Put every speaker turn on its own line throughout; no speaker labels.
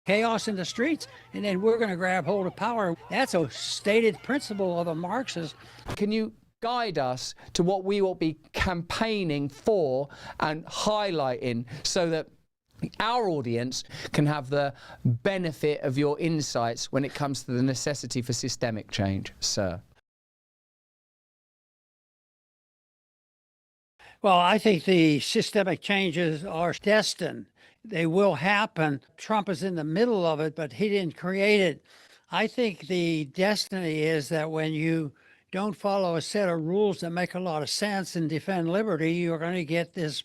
chaos in the streets, and then we're going to grab hold of power. That's a stated principle of a Marxist.
Can you guide us to what we will be campaigning for and highlighting so that our audience can have the benefit of your insights when it comes to the necessity for systemic change, sir?
Well, I think the systemic changes are destined. They will happen. Trump is in the middle of it, but he didn't create it. I think the destiny is that when you don't follow a set of rules that make a lot of sense and defend liberty, you're going to get this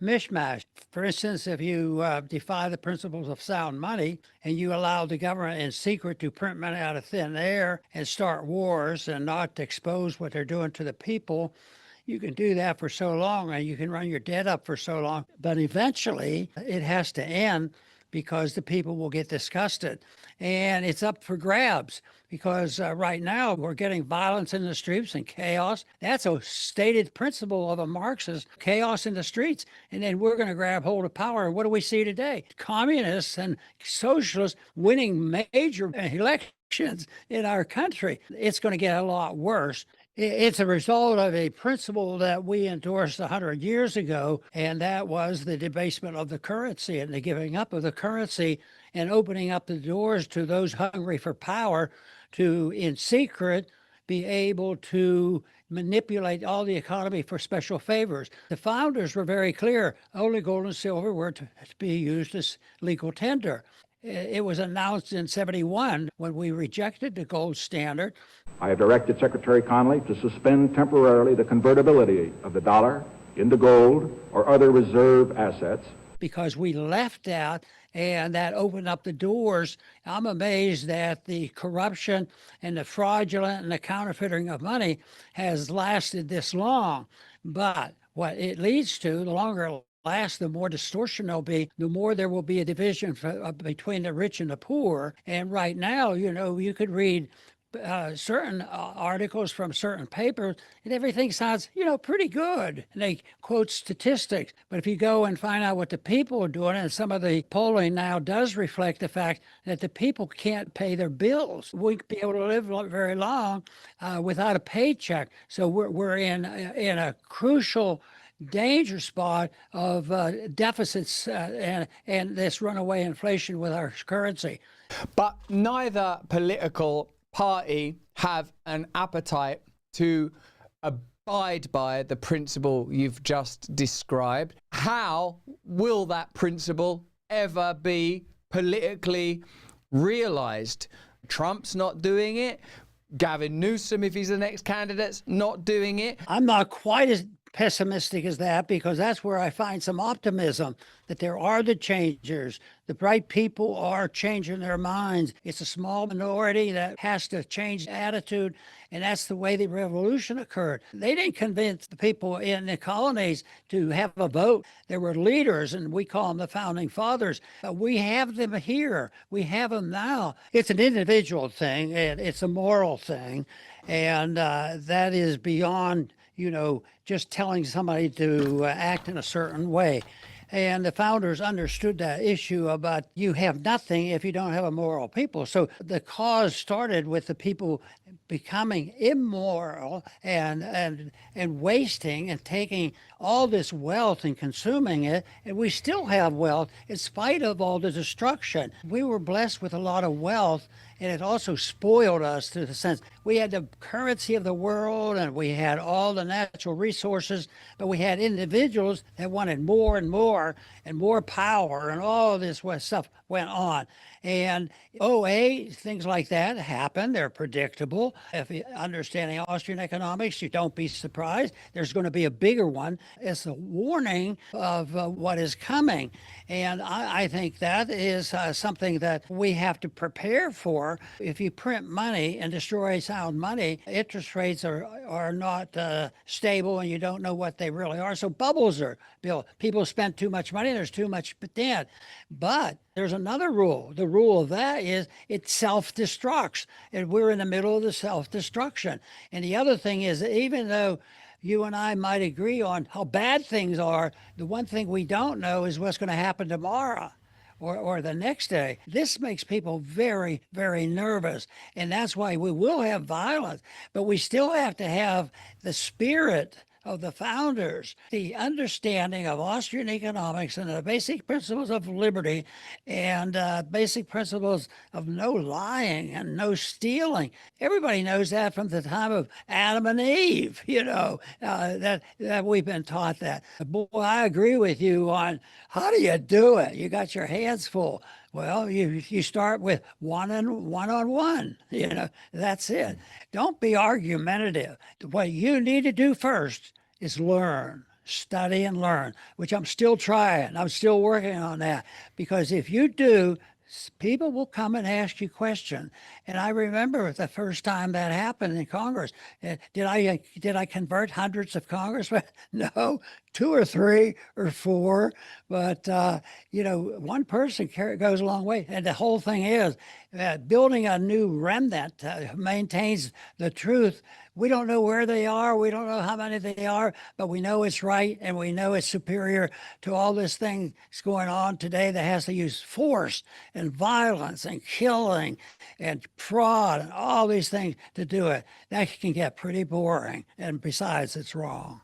mishmash. For instance, if you defy the principles of sound money and you allow the government in secret to print money out of thin air and start wars and not expose what they're doing to the people, you can do that for so long and you can run your debt up for so long. But eventually it has to end because the people will get disgusted. And it's up for grabs because right now we're getting violence in the streets and chaos. That's a stated principle of a Marxist, chaos in the streets. And then we're going to grab hold of power. What do we see today? Communists and socialists winning major elections in our country. It's going to get a lot worse. It's a result of a principle that we endorsed 100 years ago, and that was the debasement of the currency and the giving up of the currency and opening up the doors to those hungry for power to, in secret, be able to manipulate all the economy for special favors. The founders were very clear. Only gold and silver were to be used as legal tender. It was announced in 71 when we rejected the gold standard.
I have directed Secretary Connally to suspend temporarily the convertibility of the dollar into gold or other reserve assets.
Because we left out, and that opened up the doors. I'm amazed that the corruption and the fraudulent and the counterfeiting of money has lasted this long. But what it leads to, the longer it lasts, the more distortion there'll be, the more there will be a division between the rich and the poor. And right now, you could read certain articles from certain papers, and everything sounds, pretty good. And they quote statistics. But if you go and find out what the people are doing, and some of the polling now does reflect the fact that the people can't pay their bills. We won't be able to live very long without a paycheck. So we're in a crucial danger spot of deficits and this runaway inflation with our currency.
But neither political party have an appetite to abide by the principle you've just described. How will that principle ever be politically realized? Trump's not doing it. Gavin Newsom, if he's the next candidate's not doing it.
I'm not quite as pessimistic as that, because that's where I find some optimism that there are the changers. The bright people are changing their minds. It's a small minority that has to change attitude, and that's the way the revolution occurred. They didn't convince the people in the colonies to have a vote. There were leaders, and we call them the founding fathers. We have them here. We have them now. It's an individual thing, and it's a moral thing, and that is beyond just telling somebody to act in a certain way. And the founders understood that issue about you have nothing if you don't have a moral people. So the cause started with the people becoming immoral and wasting and taking all this wealth and consuming it. And we still have wealth in spite of all the destruction. We were blessed with a lot of wealth, and it also spoiled us to the sense we had the currency of the world and we had all the natural resources, but we had individuals that wanted more and more power, and all this stuff went on. And OA, things like that happen. They're predictable. If you're understanding Austrian economics, you don't be surprised. There's going to be a bigger one. It's a warning of what is coming. And I think that is something that we have to prepare for. If you print money and destroy sound money, interest rates are not stable, and you don't know what they really are. So bubbles are built. People spend too much money, there's too much debt. But there's another rule. The rule of that is it self-destructs, and we're in the middle of the self-destruction. And the other thing is, even though you and I might agree on how bad things are, the one thing we don't know is what's going to happen tomorrow. or the next day. This makes people very, very nervous. And that's why we will have violence, but we still have to have the spirit of the founders, the understanding of Austrian economics and the basic principles of liberty and basic principles of no lying and no stealing. Everybody knows that from the time of Adam and Eve, that we've been taught that. Boy, I agree with you on how do you do it? You got your hands full. Well, you start with one-on-one, that's it. Don't be argumentative. What you need to do first is learn, study and learn, which I'm still trying. I'm still working on that, because if you do, people will come and ask you questions. And I remember the first time that happened in Congress. Did I convert hundreds of congressmen? No, 2 or 3 or 4. But one person goes a long way. And the whole thing is building a new remnant maintains the truth. We don't know where they are. We don't know how many they are, but we know it's right, and we know it's superior to all this thing that's going on today that has to use force and violence and killing and fraud and all these things to do it. That can get pretty boring. And besides, it's wrong.